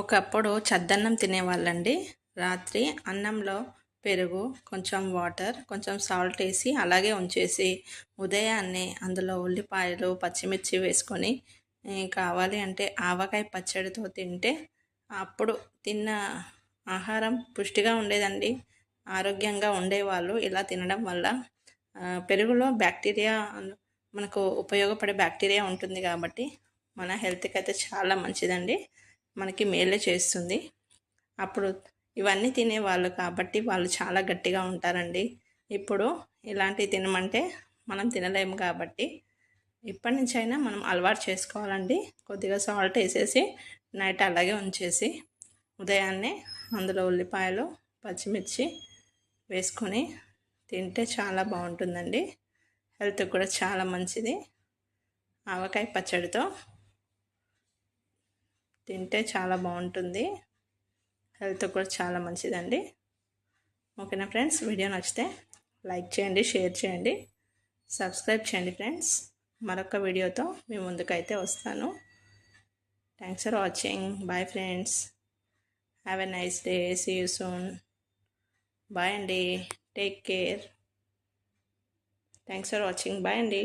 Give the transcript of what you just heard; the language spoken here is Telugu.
ఒకప్పుడు చద్దన్నం తినేవాళ్ళండి. రాత్రి అన్నంలో పెరుగు, కొంచెం వాటర్, కొంచెం సాల్ట్ ఏసి అలాగే ఉంచేసి, ఉదయాన్నే అందులో ఉల్లిపాయలు, పచ్చిమిర్చి వేసుకొని కావాలి అంటే ఆవకాయ పచ్చడితో తింటే అప్పుడు తిన్న ఆహారం పుష్టిగా ఉండేదండి. ఆరోగ్యంగా ఉండేవాళ్ళు ఇలా తినడం వల్ల. పెరుగులో బ్యాక్టీరియా మనకు ఉపయోగపడే బ్యాక్టీరియా ఉంటుంది కాబట్టి మన హెల్త్‌కి అయితే చాలా మంచిదండి. మనకి మేలే చేస్తుంది. అప్పుడు ఇవన్నీ తినేవాళ్ళు కాబట్టి వాళ్ళు చాలా గట్టిగా ఉంటారండి. ఇప్పుడు ఇలాంటివి తినమంటే మనం తినలేము కాబట్టి ఇప్పటి నుంచైనా మనం అలవాటు చేసుకోవాలండి. కొద్దిగా సాల్ట్ వేసేసి నైట్ అలాగే ఉంచేసి ఉదయాన్నే అందులో ఉల్లిపాయలు, పచ్చిమిర్చి వేసుకొని తింటే చాలా బాగుంటుందండి. హెల్త్‌కి కూడా చాలా మంచిది. ఆవకాయ పచ్చడితో తింటే చాలా బాగుంటుంది. హెల్త్ కూడా చాలా మంచిదండి. ఓకేనా ఫ్రెండ్స్, వీడియో నచ్చితే లైక్ చేయండి, షేర్ చేయండి, సబ్స్క్రైబ్ చేయండి ఫ్రెండ్స్. మరొక వీడియోతో మీ ముందుకైతే వస్తాను. Thanks for watching. Bye friends, have a nice day, see you soon. Bye అండి, take care. Thanks for watching. Bye అండి.